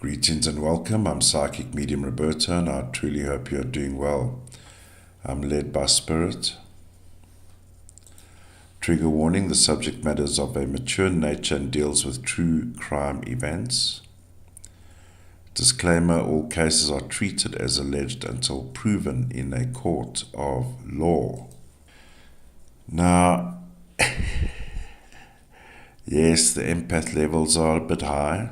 Greetings and welcome. I'm Psychic Medium Roberto, and I truly hope you're doing well. I'm led by Spirit. Trigger warning: the subject matter is of a mature nature and deals with true crime events. Disclaimer: all cases are treated as alleged until proven in a court of law. Now, yes, the empath levels are a bit high.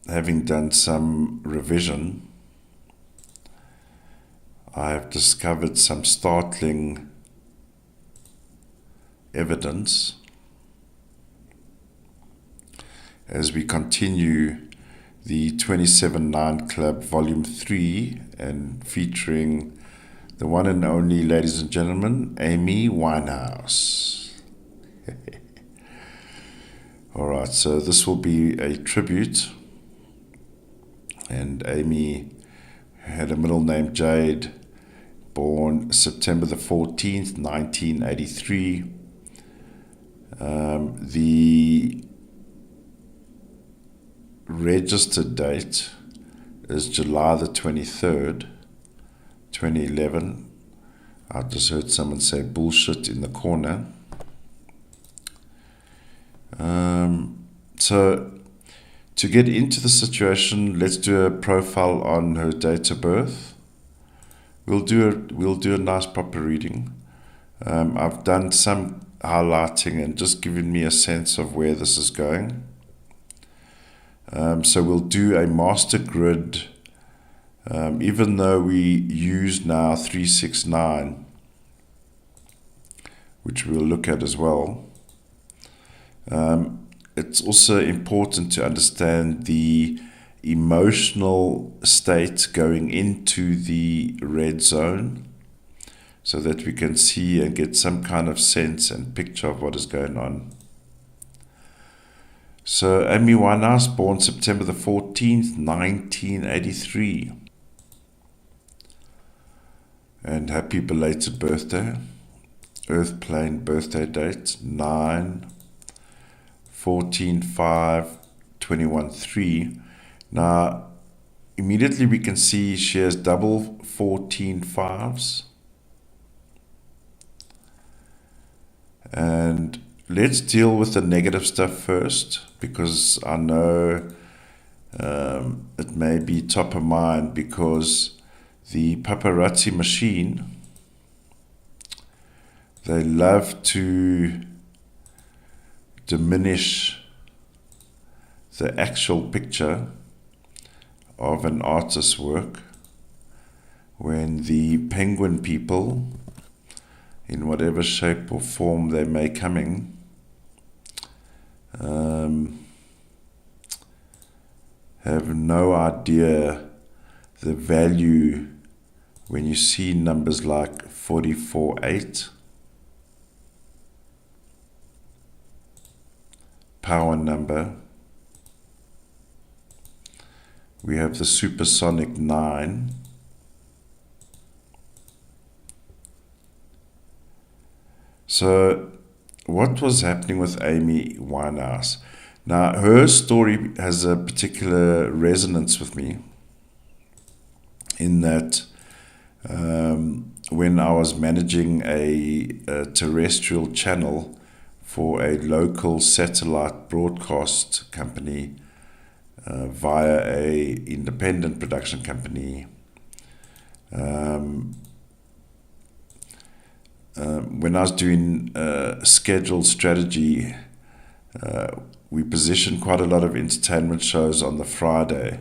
Having done some revision, I have discovered some startling evidence as we continue the 27/9 Club Volume 3 and featuring the one and only, ladies and gentlemen, Amy Winehouse. Alright, so this will be a tribute, and Amy had a middle name Jade, born September the 14th, 1983. The registered date is July the 23rd, 2011. I just heard someone say bullshit in the corner. So to get into the situation, let's do a profile on her date of birth. We'll do a nice proper reading. I've done some highlighting and just given me a sense of where this is going. So we'll do a master grid, even though we use now 369, which we'll look at as well. It's also important to understand the emotional state going into the red zone so that we can see and get some kind of sense and picture of what is going on. So Amy Winehouse, born September the 14th, 1983. And happy belated birthday. Earth plane birthday date 9/14/5/21/3. Now, immediately we can see she has double 14 5s. And let's deal with the negative stuff first, because I know it may be top of mind, because the paparazzi machine, they love to diminish the actual picture of an artist's work when the penguin people, in whatever shape or form they may coming, have no idea the value when you see numbers like 44/8, power number. We have the supersonic 9. So what was happening with Amy Winehouse? Now, her story has a particular resonance with me, in that when I was managing a terrestrial channel for a local satellite broadcast company via a independent production company, when I was doing scheduled strategy, we positioned quite a lot of entertainment shows on the Friday,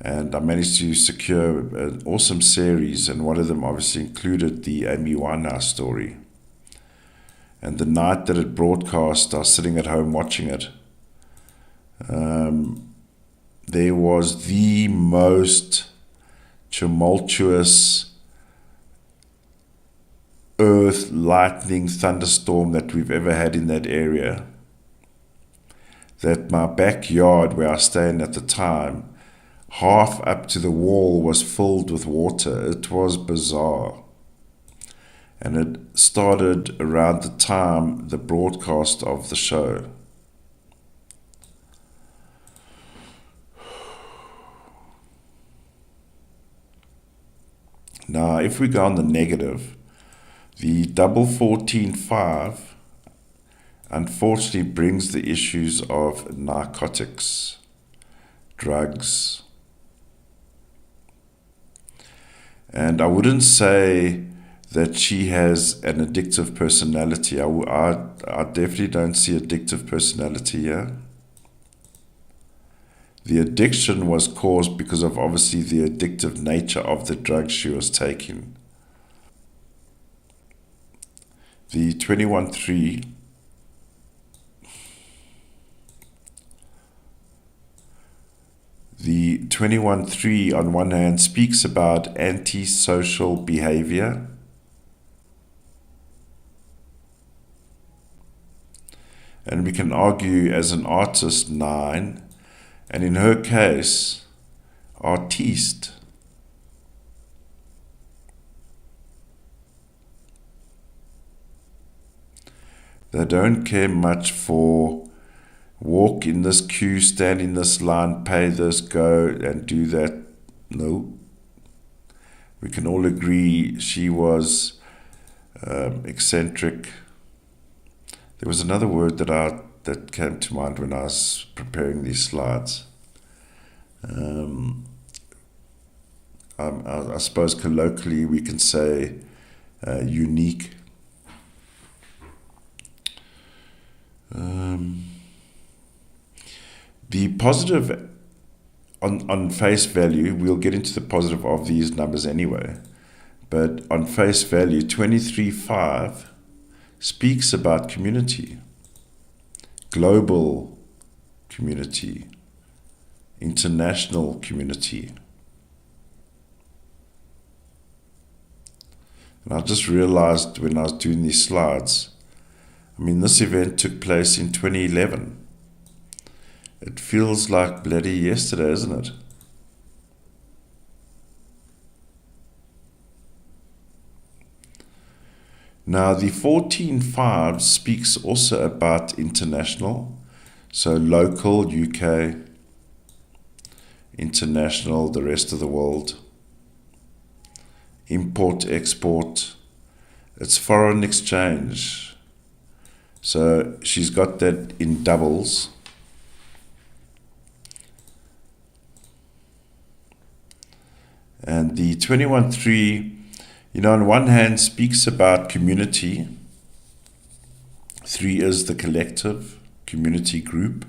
and I managed to secure an awesome series, and one of them obviously included the Amy Winehouse story. And the night that it broadcast, I was sitting at home watching it. There was the most tumultuous earth, lightning, thunderstorm that we've ever had in that area. That my backyard, where I stayed at the time, half up to the wall was filled with water. It was bizarre. And it started around the time the broadcast of the show. Now, if we go on the negative, the double 14-5 unfortunately brings the issues of narcotics, drugs. And I wouldn't say that she has an addictive personality. I definitely don't see addictive personality here. The addiction was caused because of obviously the addictive nature of the drugs she was taking. The 21-3 on one hand speaks about antisocial behavior. And we can argue as an artist, 9, and in her case, artiste. They don't care much for walk in this queue, stand in this line, pay this, go and do that. No. We can all agree she was eccentric. There was another word that came to mind when I was preparing these slides. I suppose colloquially we can say unique. The positive on face value, we'll get into the positive of these numbers anyway, but on face value, 23-5 speaks about community, global community, international community. And I just realized when I was doing these slides, this event took place in 2011. It feels like bloody yesterday, isn't it? Now, the 14-5 speaks also about international, so local, UK, international, the rest of the world, import, export, it's foreign exchange. So she's got that in doubles. And the 21-3, on one hand speaks about community. 3 is the collective, community group.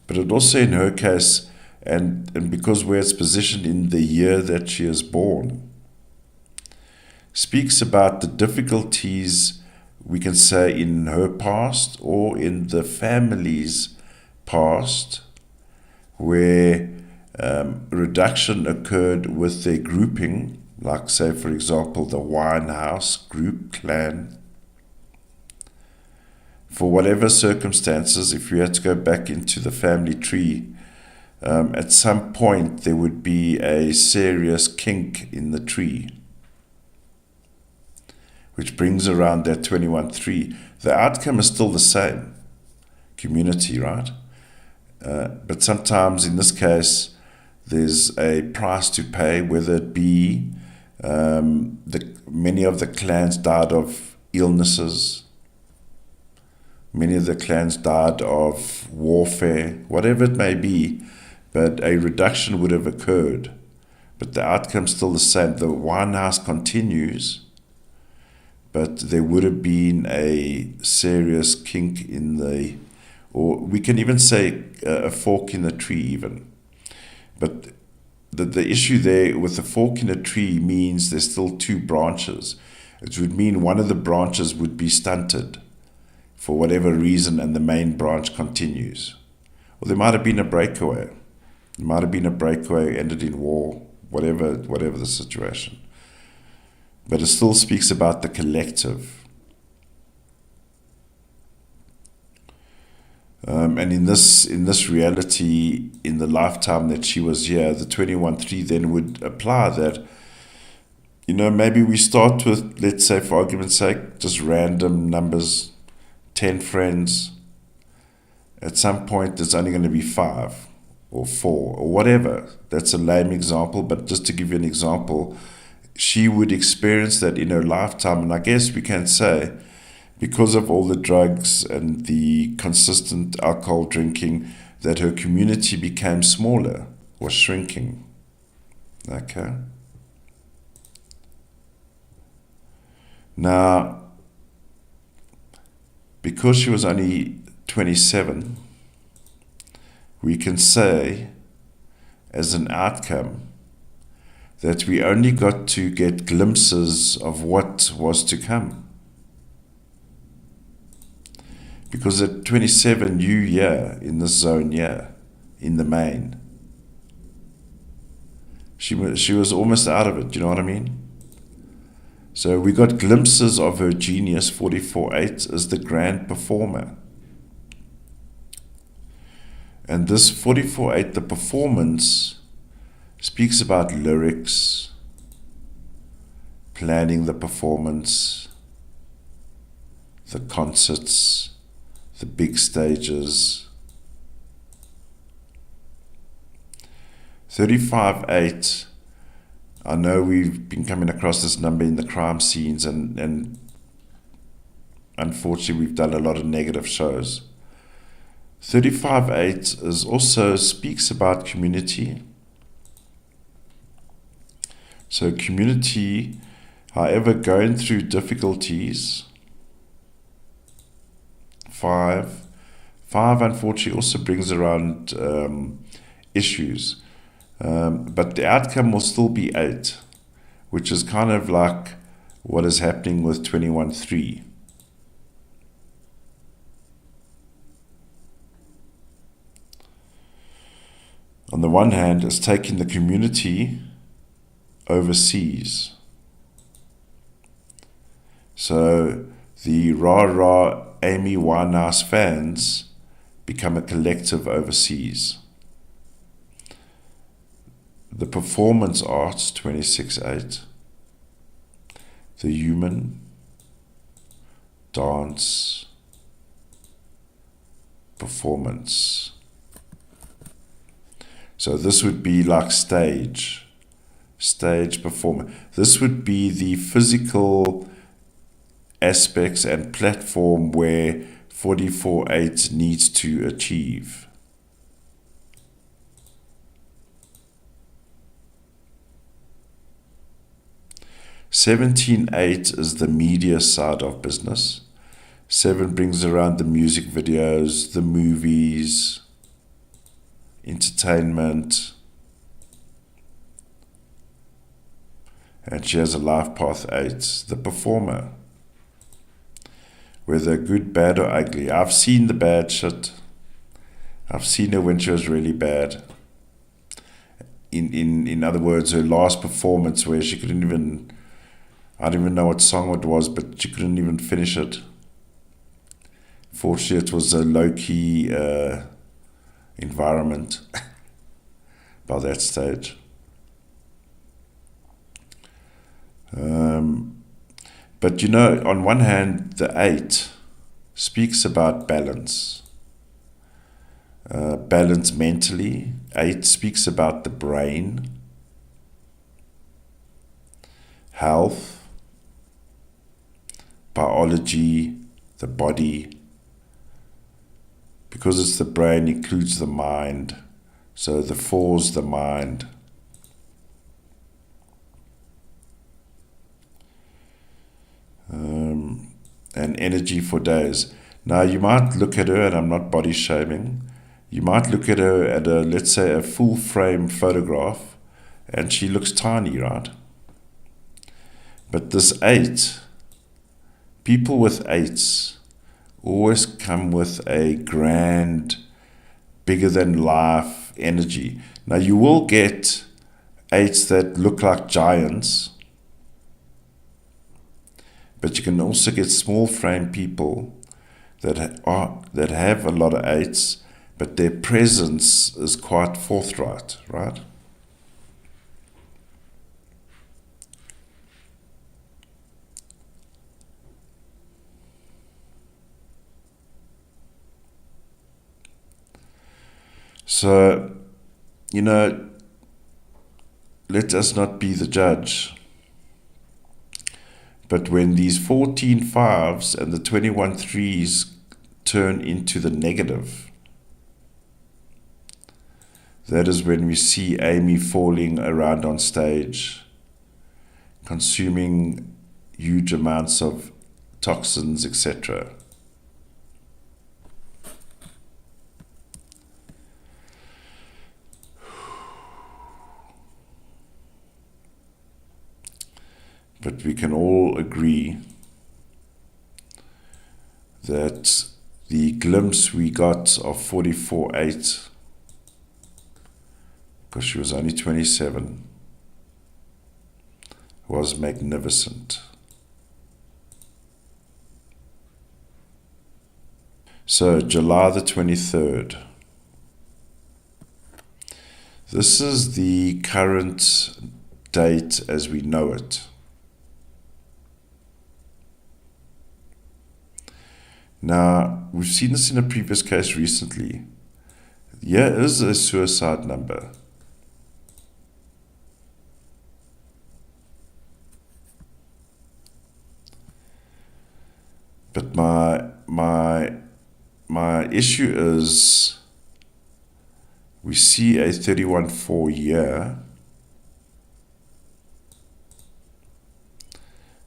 But it also in her case, and because where it's positioned in the year that she is born, speaks about the difficulties, we can say, in her past or in the family's past, where reduction occurred with their grouping, like say for example the Winehouse group, clan. For whatever circumstances, if you had to go back into the family tree, at some point there would be a serious kink in the tree, which brings around that 21-3. The outcome is still the same, community, right? But sometimes in this case, there's a price to pay, whether it be many of the clans died of illnesses, many of the clans died of warfare, whatever it may be, but a reduction would have occurred. But the outcome's still the same. The Winehouse continues, but there would have been a serious kink in the, or we can even say a fork in the tree even. But the issue there with the fork in a tree means there's still 2 branches. It would mean one of the branches would be stunted for whatever reason and the main branch continues. Or there might have been a breakaway. There might have been a breakaway, ended in war, whatever the situation. But it still speaks about the collective. And in this reality, in the lifetime that she was here, the 21-3 then would apply that, maybe we start with, let's say for argument's sake, just random numbers, 10 friends. At some point, there's only going to be 5. or 4 or whatever. That's a lame example, but just to give you an example, she would experience that in her lifetime. And I guess we can say, because of all the drugs and the consistent alcohol drinking, that her community became smaller or shrinking. Okay? Now, because she was only 27, we can say, as an outcome, that we only got to get glimpses of what was to come. Because at 27, in this zone in the main, she was almost out of it, you know what I mean? So we got glimpses of her genius. 44-8 as the grand performer. And this 44-8, the performance, speaks about lyrics, planning the performance, the concerts, the big stages. 35-8, I know we've been coming across this number in the crime scenes, and unfortunately we've done a lot of negative shows. 35-8 is also speaks about community. So community, however, going through difficulties. 5 unfortunately also brings around issues. But the outcome will still be 8, which is kind of like what is happening with 21-3. On the one hand, it's taking the community overseas. So the rah-rah Amy Winehouse fans become a collective overseas. The performance arts, 26-8. The human, dance, performance. So this would be like stage performance. This would be the physical aspects and platform where 44-8 needs to achieve. (17-8) is the media side of business. 7 brings around the music videos, the movies, entertainment. And she has a life path 8, the performer. Whether good, bad, or ugly. I've seen the bad shit. I've seen her when she was really bad. In other words, her last performance where she couldn't even, I don't even know what song it was, but she couldn't even finish it. Fortunately, it was a low-key environment by that stage. But you know, on one hand, the 8 speaks about balance. Balance mentally. 8 speaks about the brain, health, biology, the body. Because it's the brain, includes the mind. So the 4's the mind. And energy for days. Now you might look at her, and I'm not body shaming, you might look at her at a, let's say, a full frame photograph, and she looks tiny, right? But this 8, people with 8s always come with a grand, bigger than life energy. Now you will get 8s that look like giants, but you can also get small frame people that have a lot of 8s, but their presence is quite forthright, right? So let us not be the judge. But when these 14 fives and the 21 threes turn into the negative, that is when we see Amy falling around on stage, consuming huge amounts of toxins, etc. But we can all agree that the glimpse we got of 44-8, because she was only 27, was magnificent. So, July the 23rd. This is the current date as we know it. Now, we've seen this in a previous case recently. Here is a suicide number. But my issue is we see a 31-4 year.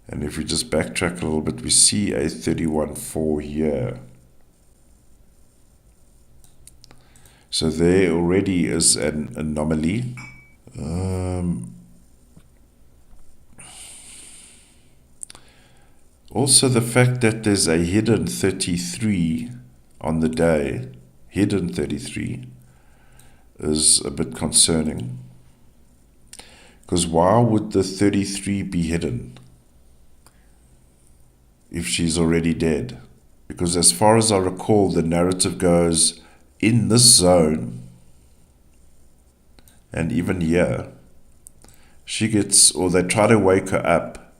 And if we just backtrack a little bit, we see a 31-4 year. So there already is an anomaly. Also the fact that there's a hidden 33 on the day, hidden 33, is a bit concerning. Because why would the 33 be hidden if she's already dead? Because as far as I recall, the narrative goes, in this zone, and even here, she gets, or they try to wake her up,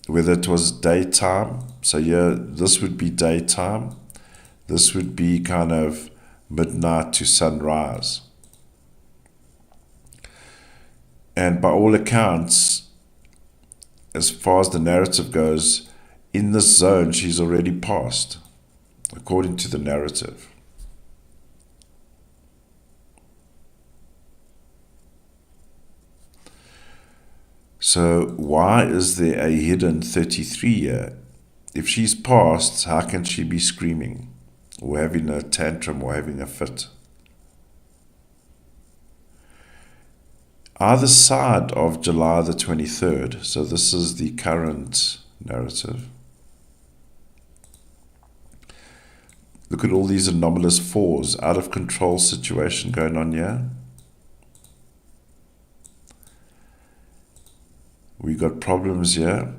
whether it was daytime, so yeah, this would be daytime, this would be kind of midnight to sunrise. And by all accounts, as far as the narrative goes, in this zone, she's already passed, according to the narrative. So why is there a hidden 33 here? If she's passed, how can she be screaming or having a tantrum or having a fit? Either side of July the 23rd, so this is the current narrative. Look at all these anomalous fours, out of control situation going on here. We got problems here.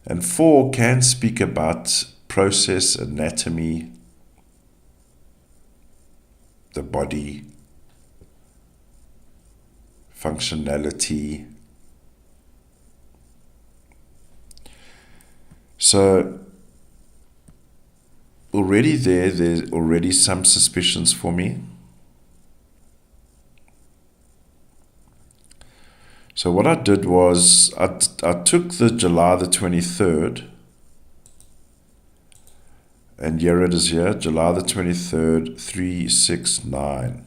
And 4 can speak about process, anatomy, the body, functionality. So already there's already some suspicions for me. So what I did was I took the July the 23rd, and here it is here, July the 23rd, 369.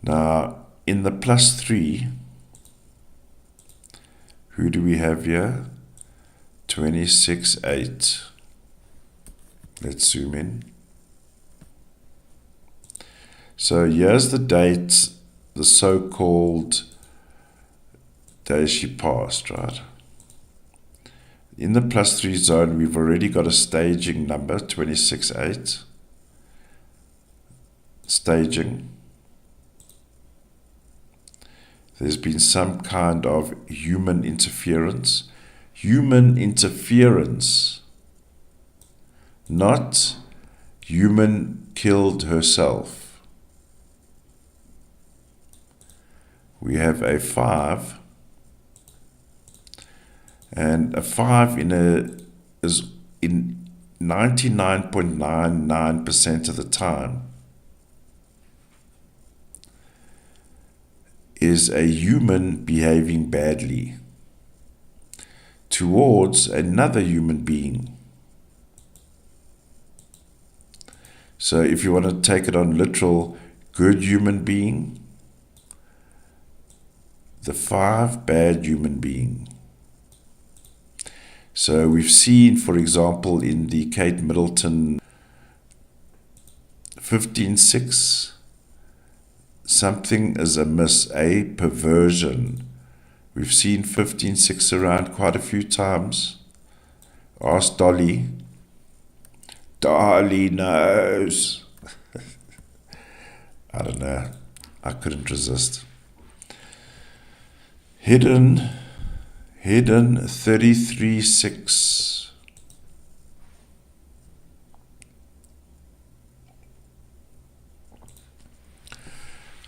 Now, in the +3, who do we have here? 26-8. Let's zoom in. So here's the date, the so-called day she passed, right? In the +3 zone, we've already got a staging number, 26-8. Staging. There's been some kind of human interference. Human interference. Not human killed herself. We have a 5. And a 5 in a is in 99.99% of the time is a human behaving badly towards another human being. So if you want to take it on literal, good human being, the 5 bad human being. So we've seen, for example, in the Kate Middleton 15:6, something is amiss, a perversion. We've seen 15:6 around quite a few times. Ask Dolly. Dolly knows. I don't know. I couldn't resist. Hidden 33:6.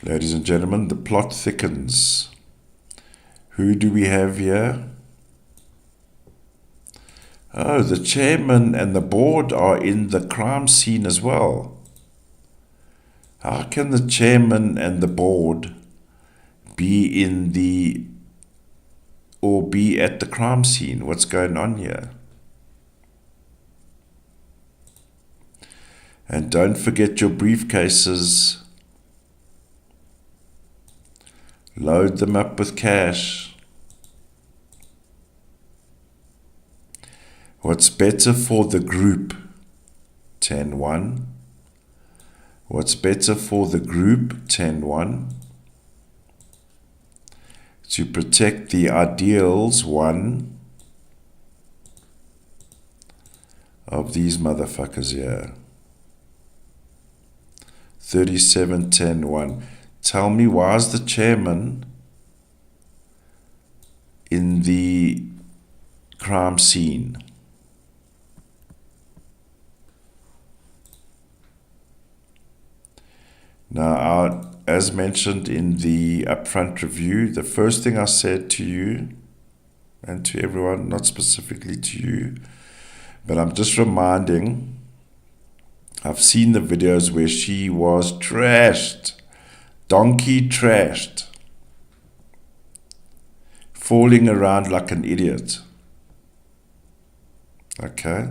Ladies and gentlemen, the plot thickens. Who do we have here? Oh, the chairman and the board are in the crime scene as well. How can the chairman and the board be at the crime scene? What's going on here? And don't forget your briefcases. Load them up with cash. What's better for the group? 10-1. What's better for the group? 10-1. To protect the ideals, 1 of these motherfuckers here. 37-10-1. Tell me, why is the chairman in the crime scene? Now, as mentioned in the upfront review, the first thing I said to you and to everyone, not specifically to you, but I'm just reminding, I've seen the videos where she was trashed, donkey trashed, falling around like an idiot. Okay?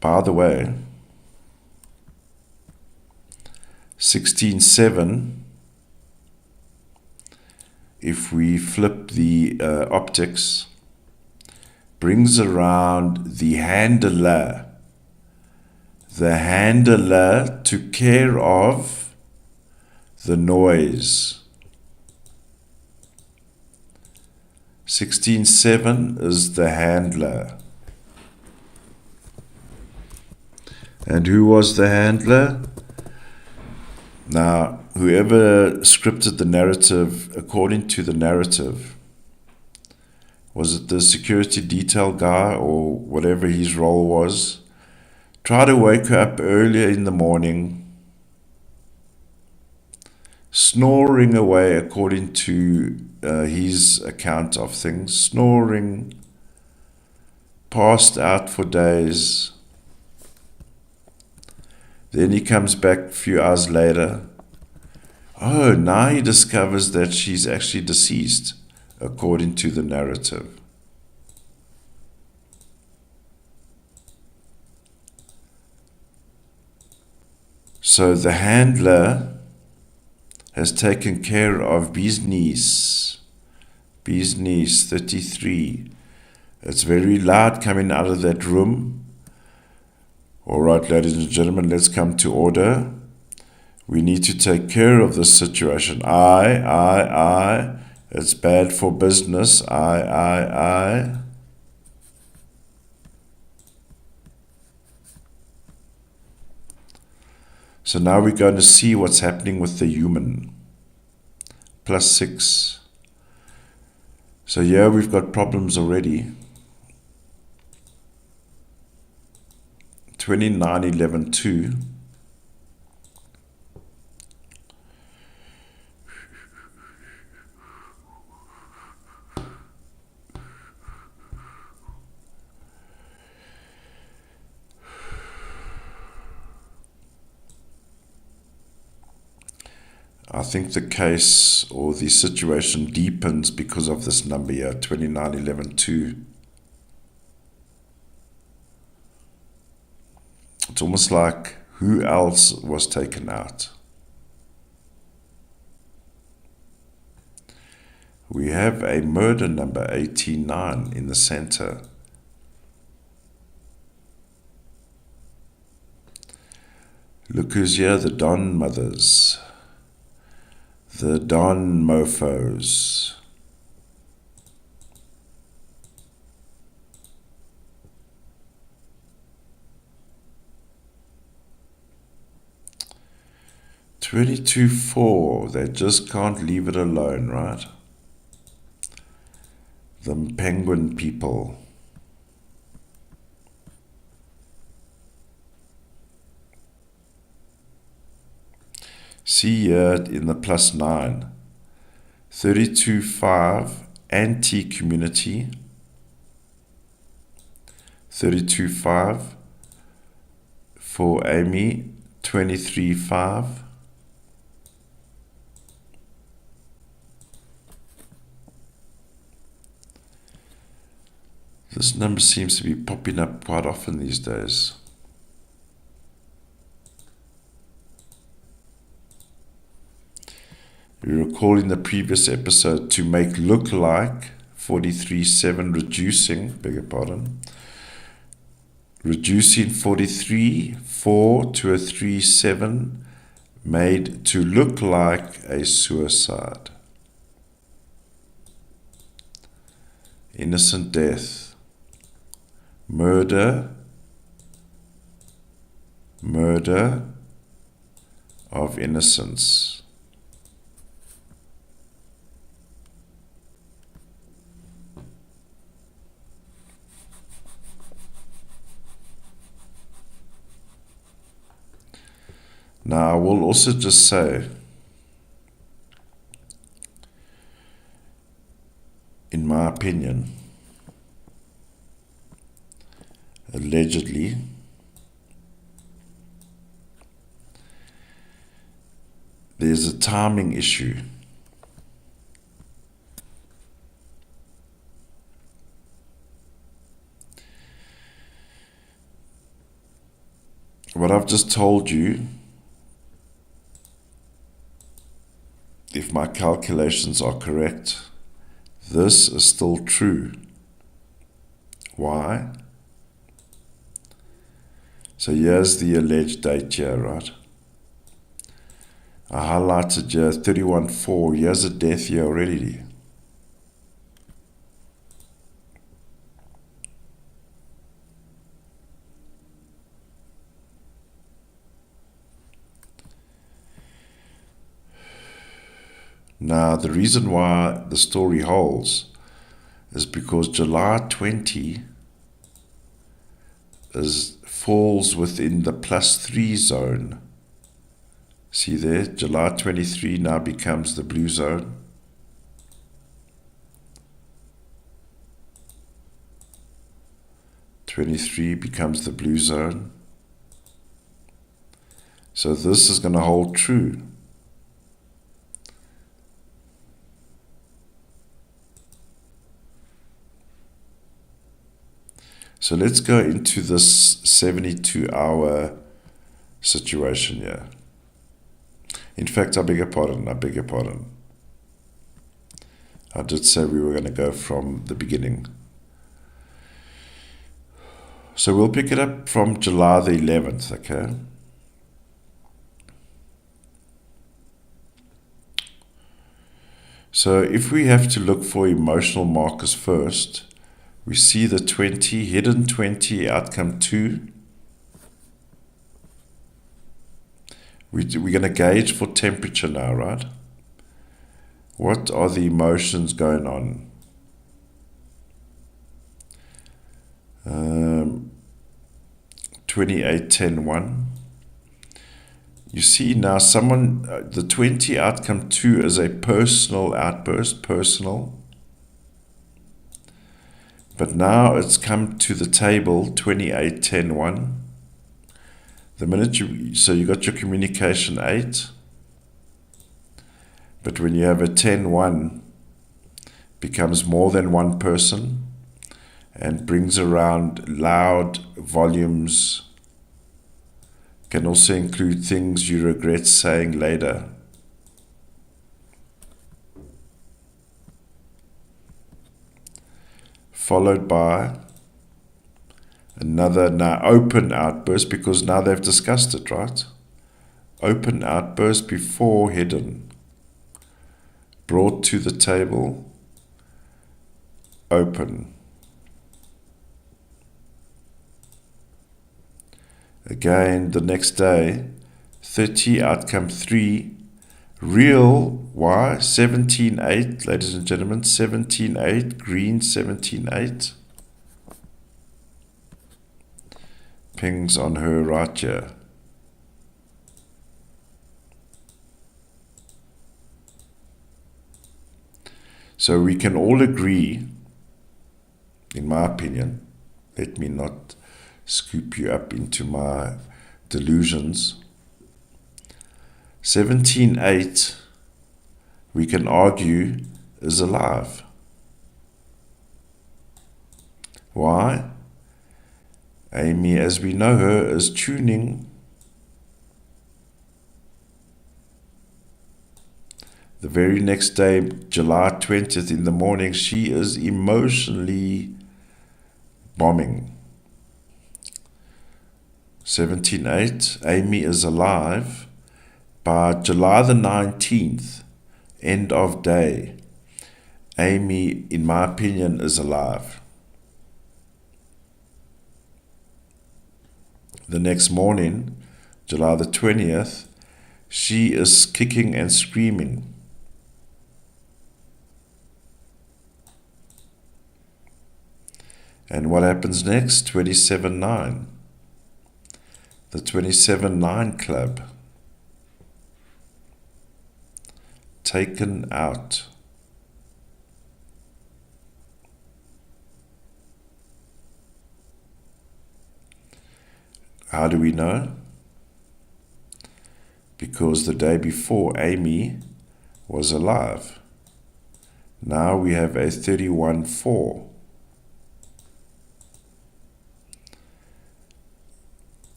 By the way, 16-7, if we flip the optics, brings around the handler. The handler took care of the noise. 16-7 is the handler. And who was the handler? Now, whoever scripted the narrative, according to the narrative, was it the security detail guy or whatever his role was, tried to wake her up earlier in the morning, snoring away according to his account of things, snoring, passed out for days. Then he comes back a few hours later. Oh, now he discovers that she's actually deceased, according to the narrative. So the handler has taken care of business. Business 33. It's very loud coming out of that room. All right, ladies and gentlemen, let's come to order. We need to take care of this situation. I. It's bad for business. I. So now we're going to see what's happening with the human. +6. So here we've got problems already. 29-11-2. I think the case or the situation deepens because of this number here, 29112. It's almost like who else was taken out? We have a murder number 89 in the center. Look who's here, the Don mothers, the Don mofos. $22.4, they just can't leave it alone, right? The penguin people. See here in the +9, 32.5, anti-community, 32.5 for Amy, 23.5. This number seems to be popping up quite often these days. You recall in the previous episode, to make look like 43.7 reducing 43.4 to a 3.7 made to look like a suicide. Innocent death. Murder of innocence. Now I will also just say, in my opinion, allegedly, there's a timing issue. What I've just told you, if my calculations are correct, this is still true. Why? So here's the alleged date here, right? I highlighted here 31.4. Here's a death here already. Now, the reason why the story holds is because July 20 falls within the +3 zone. See there, July 23 now becomes the blue zone. '23 becomes the blue zone. So this is going to hold true. So let's go into this 72-hour situation here. In fact, I beg your pardon. I did say we were going to go from the beginning. So we'll pick it up from July the 11th, okay? So if we have to look for emotional markers first, we see the 20, hidden 20, outcome 2. We're going to gauge for temperature now, right? What are the emotions going on? 28.10.1. You see now the 20, outcome 2 is a personal outburst, personal. But now it's come to the table, 28.10.1. The minute so you got your communication 8. But when you have a 10-1, becomes more than one person and brings around loud volumes, can also include things you regret saying later. Followed by another now open outburst, because now they've discussed it, right? Open outburst before hidden. Brought to the table, open. Again, the next day, 30, outcome 3, real, why? 17-8, ladies and gentlemen, 17-8, green 17-8. Pings on her right here. So we can all agree, in my opinion, let me not scoop you up into my delusions, 17-8, we can argue, is alive. Why? Amy, as we know her, is tuning the very next day, July 20th in the morning. She is emotionally bombing. 17-8, Amy is alive. By July the 19th, end of day, Amy, in my opinion, is alive. The next morning, July the 20th, she is kicking and screaming. And what happens next? 27-9. The 27-9 club. Taken out. How do we know? Because the day before, Amy was alive. Now we have a 31-4.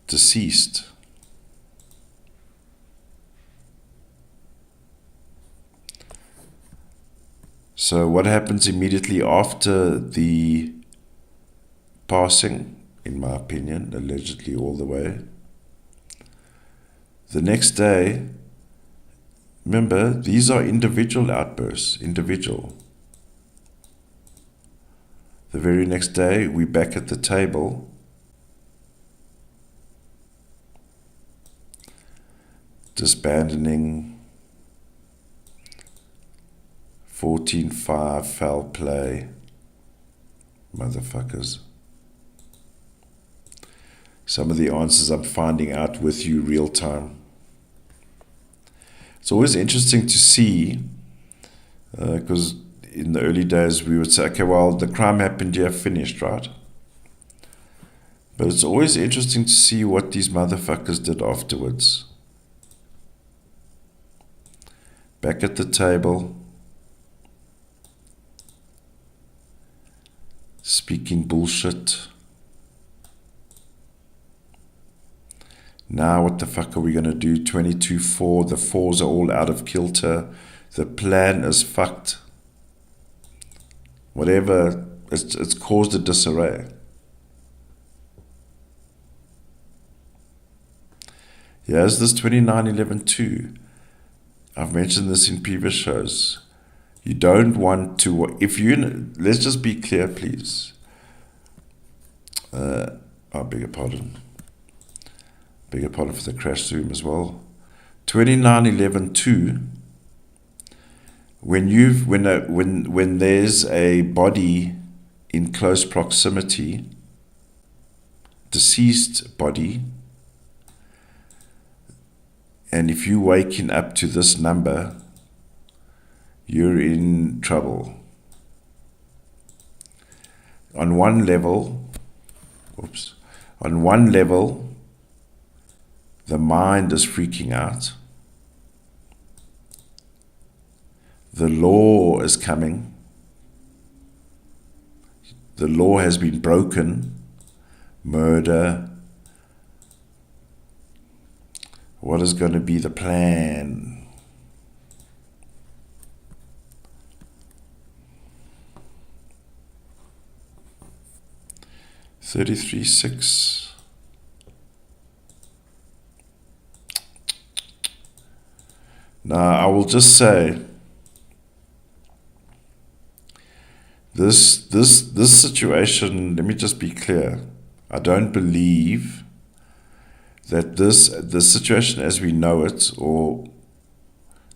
Deceased. So what happens immediately after the passing, in my opinion, allegedly all the way? The next day, remember, these are individual outbursts, individual. The very next day, we're back at the table. Disbandoning, 14-5, foul play, motherfuckers. Some of the answers I'm finding out with you real time. It's always interesting to see, because in the early days we would say, okay, well, the crime happened here, finished, right? But it's always interesting to see what these motherfuckers did afterwards. Back at the table, speaking bullshit. Now what the fuck are we going to do? 22-4, the 4s are all out of kilter. The plan is fucked. Whatever, it's caused a disarray. Here's this 29-11-2. I've mentioned this in previous shows. You don't want to, let's just be clear, please. I beg your pardon. Beg your pardon for the crash zoom as well. 29-11-2. When there's a body in close proximity, deceased body, and if you waking up to this number, you're in trouble. On one level, the mind is freaking out. The law is coming. The law has been broken. Murder. What is going to be the plan? $33,600. Now, I will just say, this situation, let me just be clear. I don't believe that the situation as we know it, or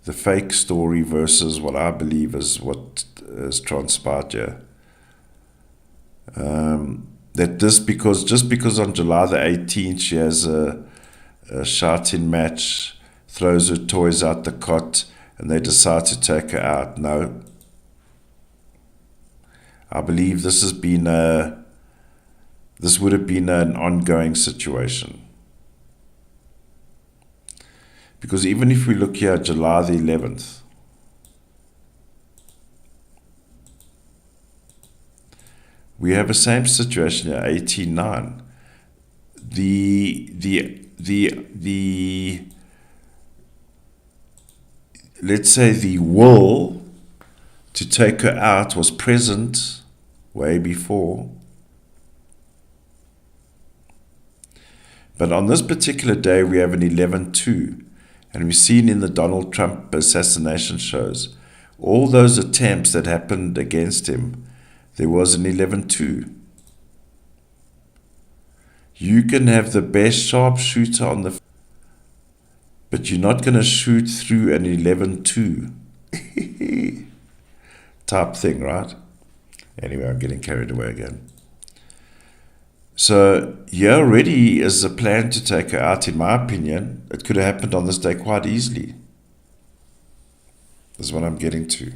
the fake story versus what I believe is what has transpired here, that just because on July the 18th she has a shouting match, throws her toys out the cot, and they decide to take her out. No. I believe this would have been an ongoing situation. Because even if we look here, July the 11th, we have the same situation here, 18-9. Let's say the will to take her out was present way before. But on this particular day, we have an 11-2. And we've seen in the Donald Trump assassination shows, all those attempts that happened against him, there was an 11-2. You can have the best sharpshooter on the, but you're not going to shoot through an 11-2 type thing, right? Anyway, I'm getting carried away again. So here already is a plan to take her out. In my opinion, it could have happened on this day quite easily. This is what I'm getting to.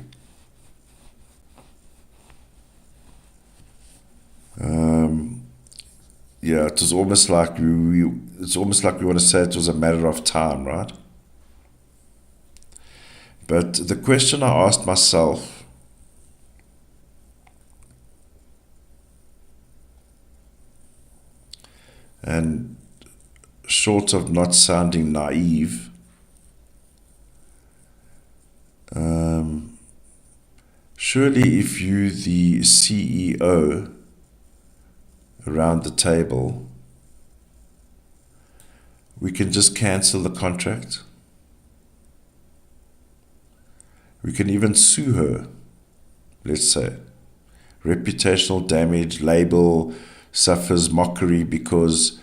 Yeah, it was almost like it's almost like we want to say it was a matter of time, right? But the question I asked myself, and short of not sounding naive, surely if you, the CEO around the table, we can just cancel the contract. We can even sue her, let's say. Reputational damage, label suffers mockery because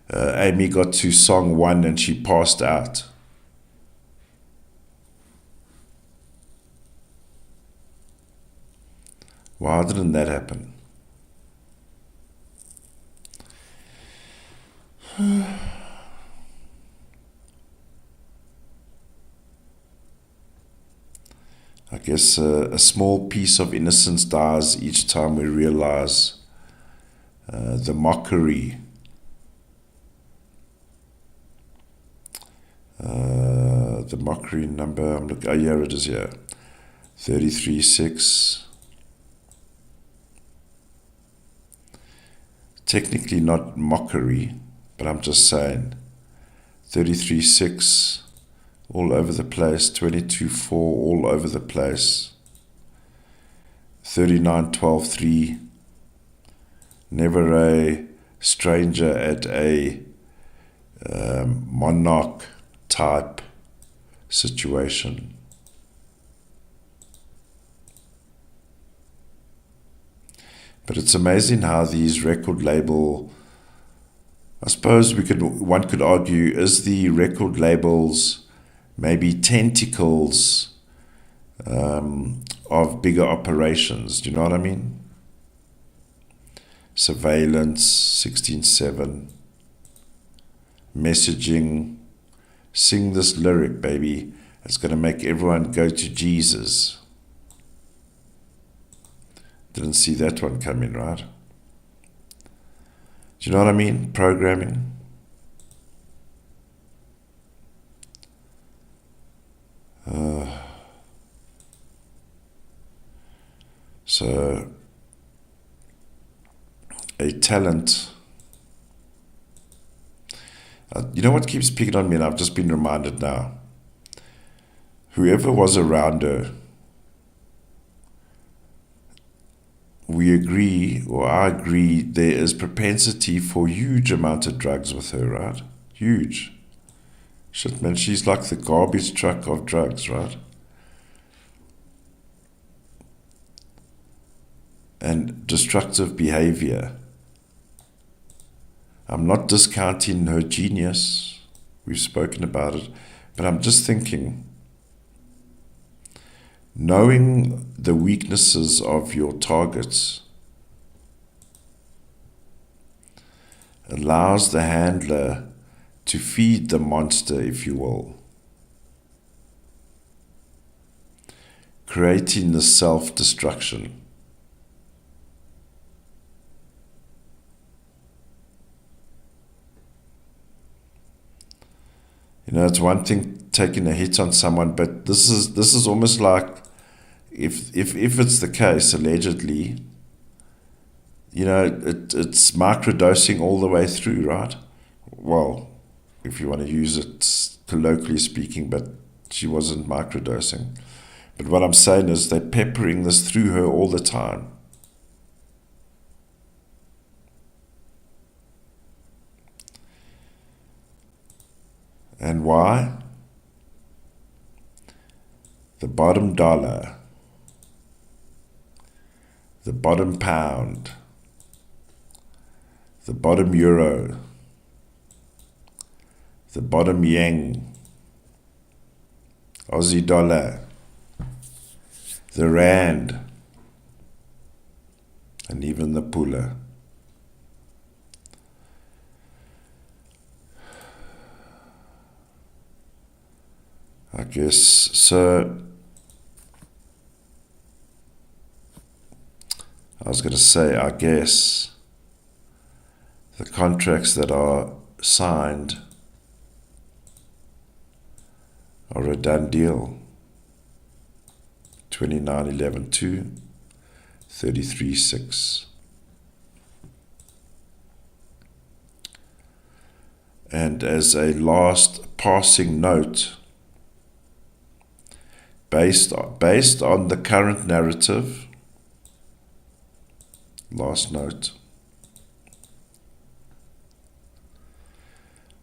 Amy got to song 1 and she passed out. Why didn't that happen? I guess a small piece of innocence dies each time we realize the mockery, the mockery number. I'm looking. Oh, here it is. Here, 33,600. Technically not mockery, but I'm just saying 33,600 all over the place, 22,400 all over the place, 39,12,300. Never a stranger at a monarch type situation. But it's amazing how these record label, I suppose one could argue, is the record labels maybe tentacles of bigger operations? Do you know what I mean? Surveillance, 16/7, messaging, sing this lyric, baby. It's going to make everyone go to Jesus. Didn't see that one coming, right? Do you know what I mean? Programming. So, a talent. You know what keeps picking on me, and I've just been reminded now. Whoever was around her, we agree, or I agree, there is propensity for huge amount of drugs with her, right? Huge. Shit, man, she's like the garbage truck of drugs, right? And destructive behavior. I'm not discounting her genius. We've spoken about it. But I'm just thinking, knowing the weaknesses of your targets allows the handler to feed the monster, if you will, creating the self-destruction. You know, it's one thing taking a hit on someone, but this is almost like, if it's the case, allegedly, you know, it's microdosing all the way through, right? Well, if you want to use it colloquially speaking, but she wasn't microdosing. But what I'm saying is they're peppering this through her all the time. And why? The bottom dollar, the bottom pound, the bottom euro, the bottom yen, Aussie dollar, the rand, and even the pula. I guess, so I was going to say, I guess the contracts that are signed are a done deal. 29.11.2, 33.6. And as a last passing note, based on the current narrative, last note,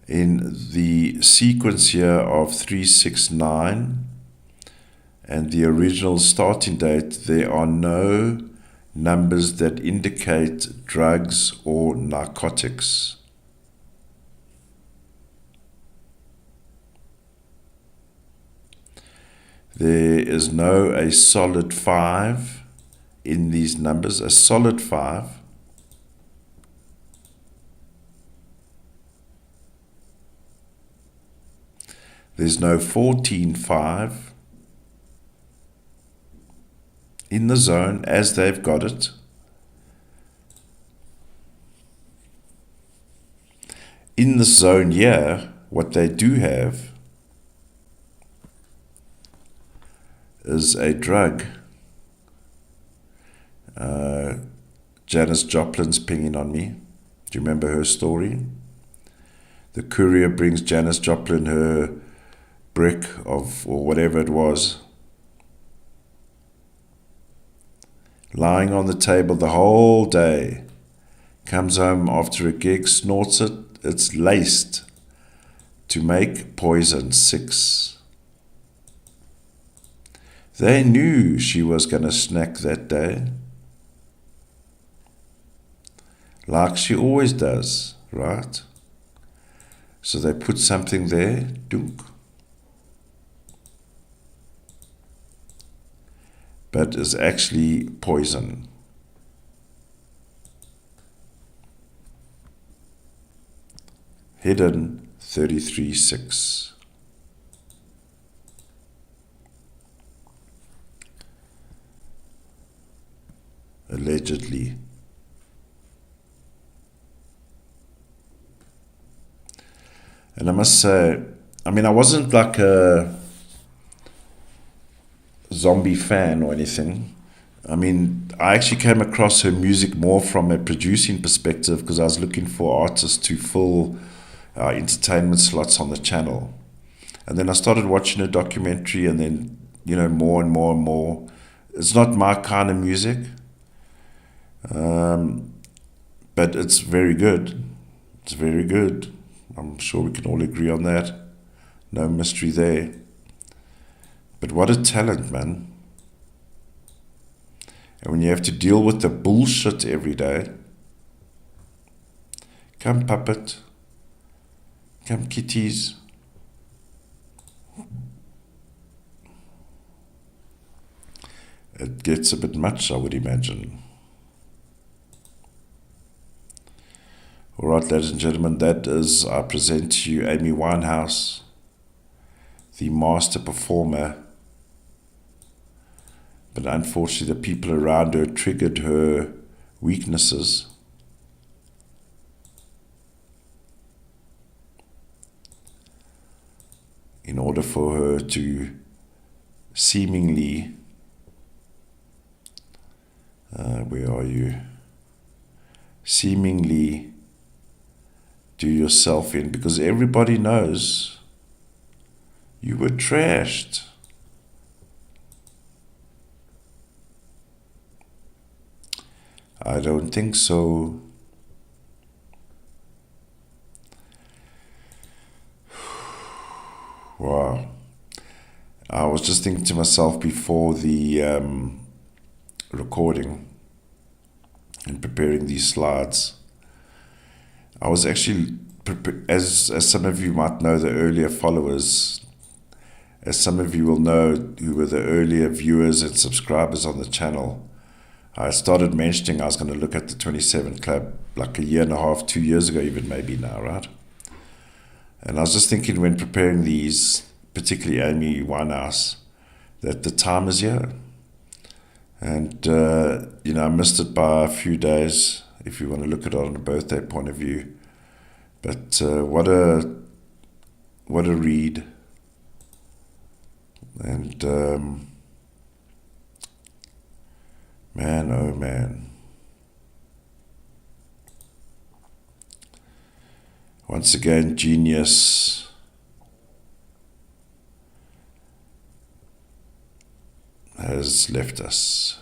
in the sequence here of 369 and the original starting date, there are no numbers that indicate drugs or narcotics. There is no a solid 5 in these numbers, a solid 5. There's no 14.5 in the zone as they've got it. In the zone here, what they do have is a drug. Janis Joplin's pinging on me. Do you remember her story? The courier brings Janis Joplin her brick of, or whatever it was, lying on the table the whole day. Comes home after a gig, snorts it. It's laced to make poison 6. They knew she was going to snack that day, like she always does, right? So they put something there, dunk. But is actually poison. Hidden 33.6. Allegedly. And I must say, I mean, I wasn't like a zombie fan or anything. I mean, I actually came across her music more from a producing perspective because I was looking for artists to fill entertainment slots on the channel. And then I started watching a documentary, and then, more and more and more. It's not my kind of music, but it's very good. It's very good. I'm sure we can all agree on that. No mystery there. But what a talent, man. And when you have to deal with the bullshit every day, come puppet, come kitties. It gets a bit much, I would imagine. All right, ladies and gentlemen, that is, I present to you Amy Winehouse, the master performer. But unfortunately, the people around her triggered her weaknesses. In order for her to seemingly, where are you? Seemingly do yourself in, because everybody knows you were trashed. I don't think so. Wow. I was just thinking to myself before the recording and preparing these slides. I was actually, as some of you might know, the earlier followers, as some of you will know who were the earlier viewers and subscribers on the channel, I started mentioning I was going to look at the 27 Club like a year and a half, 2 years ago even, maybe now, right? And I was just thinking when preparing these, particularly Amy Winehouse, that the time is here. And, I missed it by a few days, if you want to look at it on a birthday point of view. But what a read. And man, oh man. Once again, genius has left us.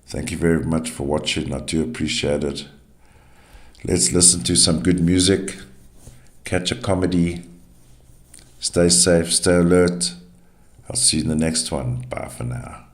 Thank you very much for watching. I do appreciate it. Let's listen to some good music, catch a comedy, stay safe, stay alert. I'll see you in the next one. Bye for now.